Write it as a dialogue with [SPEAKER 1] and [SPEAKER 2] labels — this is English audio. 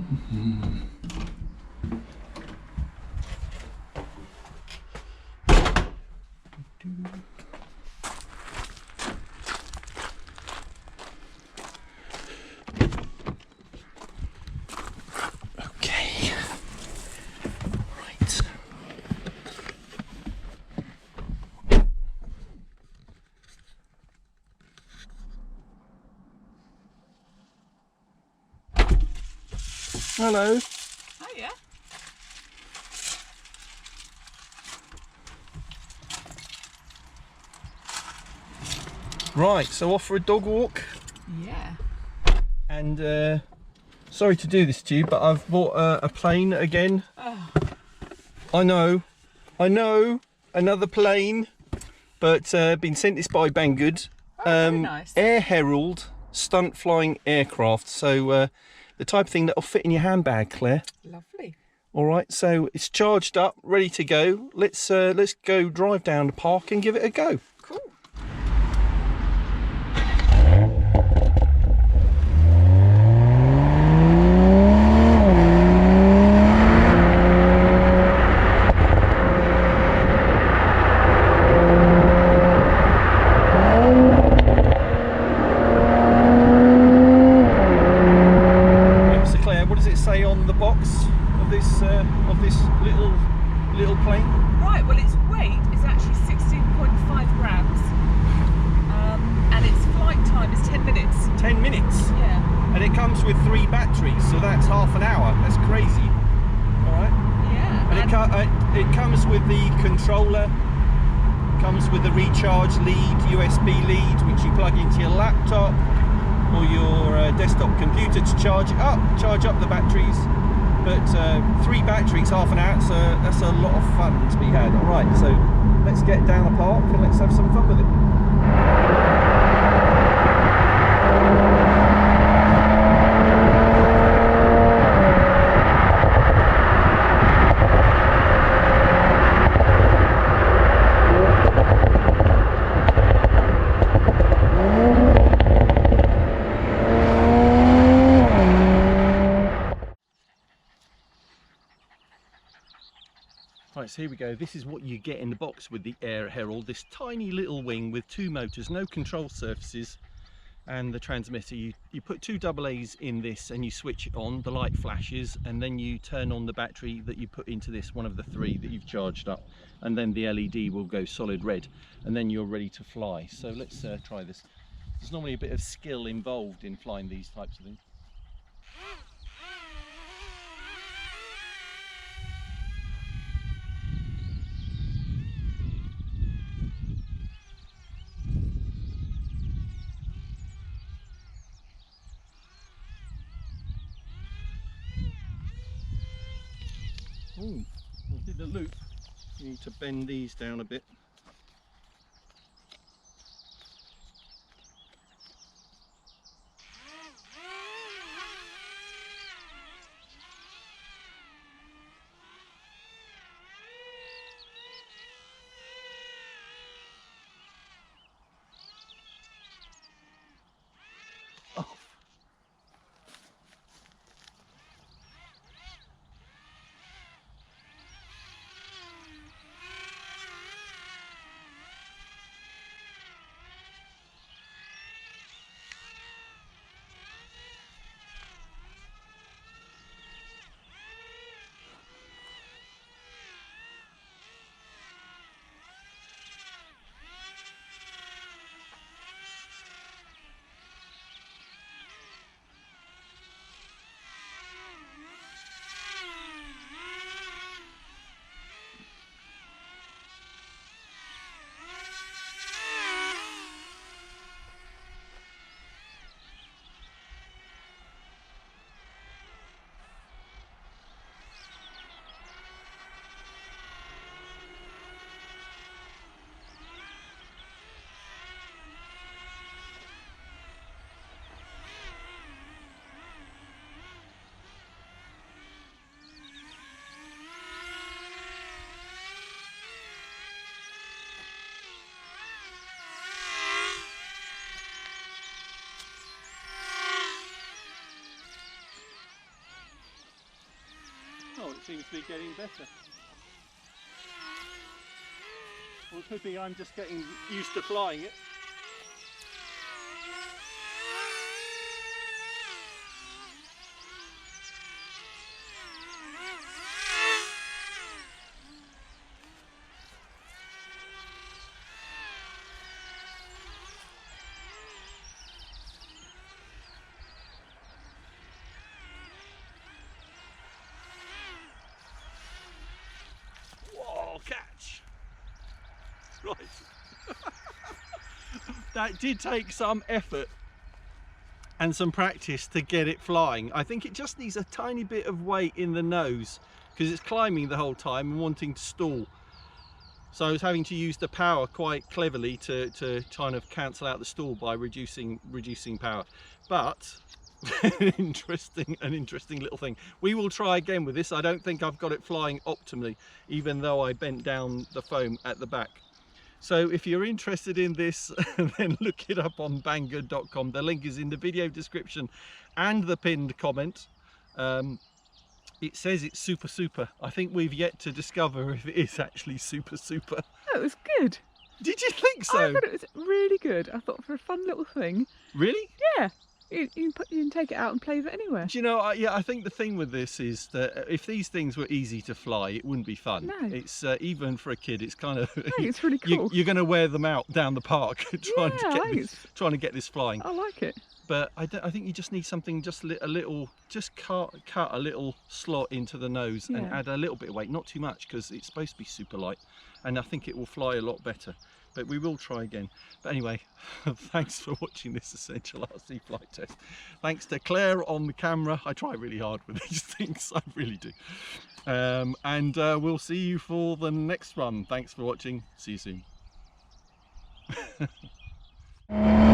[SPEAKER 1] Okay. Right. Hello.
[SPEAKER 2] Oh yeah.
[SPEAKER 1] Right, so off for a dog walk.
[SPEAKER 2] Yeah.
[SPEAKER 1] And sorry to do this to you, but I've bought a plane again.
[SPEAKER 2] Oh.
[SPEAKER 1] I know, another plane, but been sent this by Banggood.
[SPEAKER 2] Very nice.
[SPEAKER 1] AIR HERALD stunt flying aircraft. So the type of thing that'll fit in your handbag, Claire.
[SPEAKER 2] Lovely.
[SPEAKER 1] All right, so it's charged up, ready to go. Let's go drive down the park and give it a go.
[SPEAKER 2] Cool.
[SPEAKER 1] So Claire, what does it say on the box of this little plane?
[SPEAKER 2] Right, well its weight is actually 16.5 grams and its flight time is 10 minutes.
[SPEAKER 1] 10 minutes?
[SPEAKER 2] Yeah.
[SPEAKER 1] And it comes with 3 batteries, so that's half an hour. That's crazy. All right.
[SPEAKER 2] Yeah.
[SPEAKER 1] And it comes with the controller, comes with the recharge lead, USB lead, which you plug into your laptop or your desktop computer to charge up the batteries. But 3 batteries, half an hour, so that's a lot of fun to be had. All right, so let's get down the park and let's have some fun with it. Right, so here we go. This is what you get in the box with the AIR HERALD. This tiny little wing with 2 motors, no control surfaces, and the transmitter. You put 2 AA's in this and you switch it on, the light flashes, and then you turn on the battery that you put into this, one of the 3 that you've charged up, and then the LED will go solid red, and then you're ready to fly. So let's try this. There's normally a bit of skill involved in flying these types of things. Oh, I did the loop. You need to bend these down a bit. Oh. it seems to be getting better. Well, it could be I'm just getting used to flying it. Whoa, catch! Right. That did take some effort and some practice to get it flying. I think it just needs a tiny bit of weight in the nose because it's climbing the whole time and wanting to stall. So I was having to use the power quite cleverly to kind of cancel out the stall by reducing power. But an interesting little thing. We will try again with this. I don't think I've got it flying optimally, even though I bent down the foam at the back. So if you're interested in this, then look it up on banggood.com. The link is in the video description and the pinned comment. It says it's super. I think we've yet to discover if it is actually super.
[SPEAKER 2] Oh, it was good.
[SPEAKER 1] Did you think so?
[SPEAKER 2] I thought it was really good. I thought for a fun little thing. Really? Yeah. You can take it out and play with it anywhere.
[SPEAKER 1] Do you know, yeah, I think the thing with this is that if these things were easy to fly, it wouldn't be fun.
[SPEAKER 2] No.
[SPEAKER 1] It's even for a kid, it's kind of...
[SPEAKER 2] I think it's really cool.
[SPEAKER 1] You're going to wear them out down the park trying to get this flying.
[SPEAKER 2] I like it.
[SPEAKER 1] But I think you just need something, just cut a little slot into the nose and add a little bit of weight, not too much, because it's supposed to be super light, and I think it will fly a lot better. But we will try again. But anyway, thanks for watching this Essential RC flight test. Thanks to Claire on the camera. I try really hard with these things, I really do. And we'll see you for the next one. Thanks for watching. See you soon.